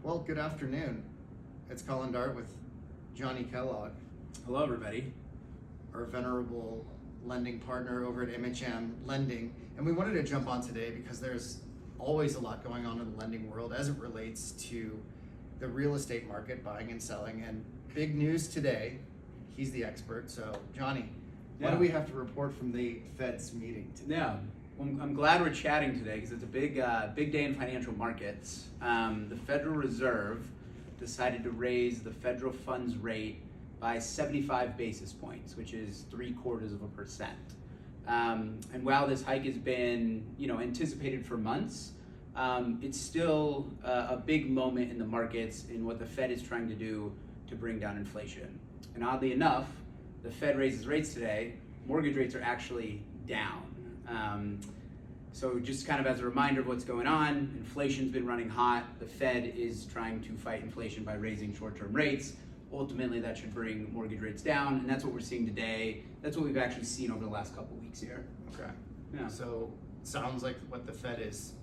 Well, good afternoon. It's Colin with Johnny Kellogg, Hello, everybody. our venerable lending partner over at MHM Lending. And we wanted to jump on today because there's always a lot going on in the lending world as it relates to the real estate market, buying and selling. And big news today, he's the expert. So, Johnny, what do we have to report from the Fed's meeting today? Yeah, well, I'm glad we're chatting today because it's a big day in financial markets. The Federal Reserve decided to raise the federal funds rate by 75 basis points, which is 0.75%. And while this hike has been, anticipated for months, it's still a big moment in the markets in what the Fed is trying to do to bring down inflation. And oddly enough, the Fed raises rates today, mortgage rates are actually down. So just kind of as a reminder of what's going on, inflation's been running hot. The Fed is trying to fight inflation by raising short-term rates. Ultimately, that should bring mortgage rates down, and that's what we're seeing today. That's what we've actually seen over the last couple weeks here. Okay. Yeah. So, sounds like what the Fed is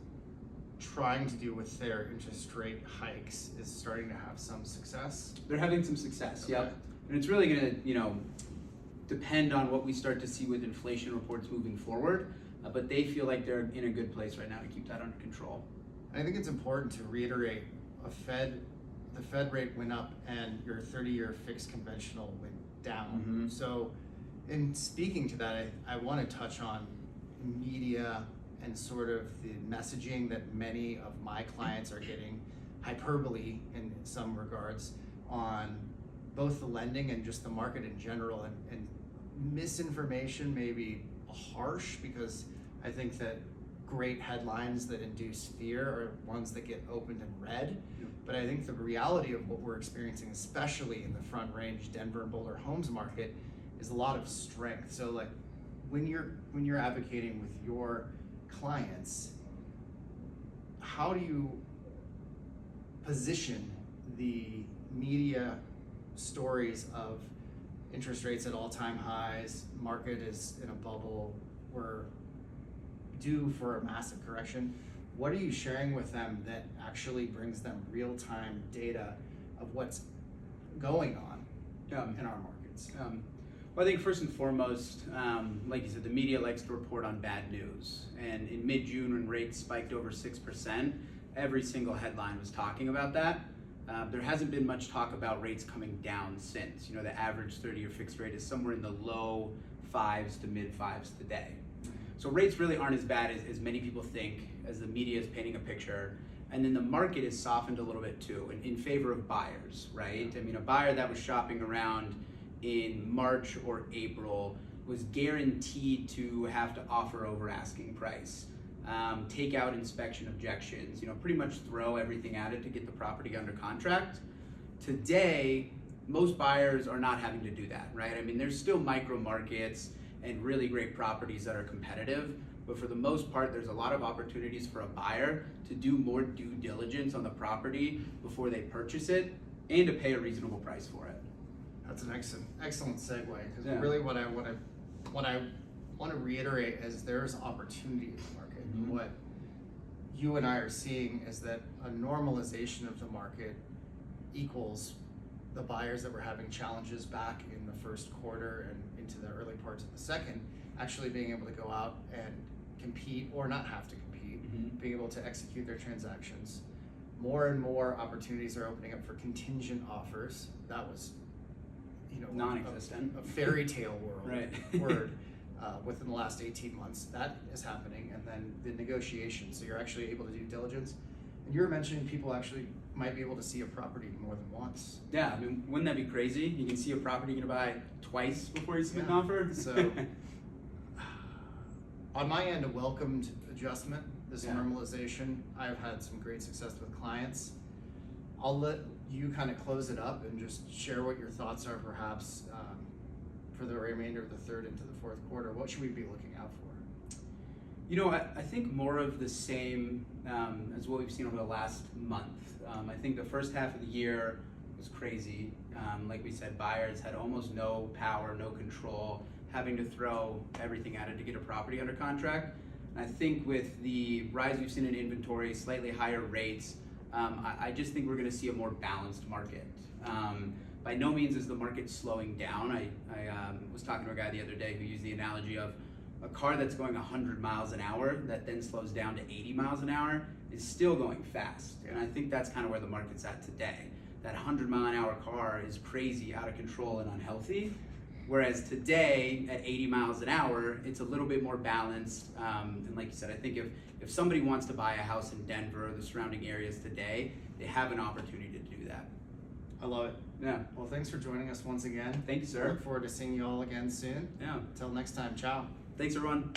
trying to do with their interest rate hikes is starting to have some success. They're having some success, Okay. Yep. And it's really gonna, depend on what we start to see with inflation reports moving forward. But they feel like they're in a good place right now to keep that under control. I think it's important to reiterate the Fed rate went up and your 30-year fixed conventional went down. Mm-hmm. So in speaking to that, I want to touch on media and sort of the messaging that many of my clients are getting, hyperbole in some regards, on both the lending and just the market in general, and misinformation may be harsh because I think that great headlines that induce fear are ones that get opened and read. But I think the reality of what we're experiencing, especially in the Front Range Denver and Boulder homes market, is a lot of strength. So like when you're advocating with your clients, how do you position the media stories of interest rates at all-time highs, market is in a bubble, we're due for a massive correction? What are you sharing with them that actually brings them real-time data of what's going on in our markets? Well, I think first and foremost, like you said, the media likes to report on bad news. And in mid-June, when rates spiked over 6%, every single headline was talking about that. There hasn't been much talk about rates coming down since. The average 30-year fixed rate is somewhere in the low 5s to mid 5s today. So rates really aren't as bad as many people think, as the media is painting a picture. And then the market is softened a little bit too, in favor of buyers, right? I mean, a buyer that was shopping around in March or April was guaranteed to have to offer over asking price. Take out inspection objections, pretty much throw everything at it to get the property under contract. Today, most buyers are not having to do that, right? I mean, there's still micro markets and really great properties that are competitive, but for the most part, there's a lot of opportunities for a buyer to do more due diligence on the property before they purchase it and to pay a reasonable price for it. That's an excellent segue, because really what I want to reiterate is there's opportunity in the market. Mm-hmm. What you and I are seeing is that a normalization of the market equals the buyers that were having challenges back in the first quarter and into the early parts of the second, actually being able to go out and compete or not have to compete, being able to execute their transactions. More and more opportunities are opening up for contingent offers. That was, non-existent. A fairy tale world Right. within the last 18 months. That is happening, and then the negotiation. So you're actually able to do diligence. And you were mentioning people actually might be able to see a property more than once. Yeah, I mean, wouldn't that be crazy? You can see a property you're gonna buy twice before you submit an offer. So, on my end, a welcomed adjustment, this normalization. I've had some great success with clients. I'll let you kind of close it up and just share what your thoughts are, perhaps, for the remainder of the third into the fourth quarter. What should we be looking out for? I think more of the same as what we've seen over the last month. I think the first half of the year was crazy. Like we said, buyers had almost no power, no control, having to throw everything at it to get a property under contract. And I think with the rise we've seen in inventory, slightly higher rates, I just think we're going to see a more balanced market. By no means is the market slowing down. I was talking to a guy the other day who used the analogy of a car that's going 100 miles an hour that then slows down to 80 miles an hour is still going fast. And I think that's kind of where the market's at today. That 100-mile-an-hour car is crazy, out of control, and unhealthy. Whereas today, at 80 miles an hour, it's a little bit more balanced. And like you said, I think if somebody wants to buy a house in Denver or the surrounding areas today, they have an opportunity to do that. I love it. Yeah. Well, thanks for joining us once again. Thank you, sir. Look forward to seeing you all again soon. Yeah. Until next time, ciao. Thanks, everyone.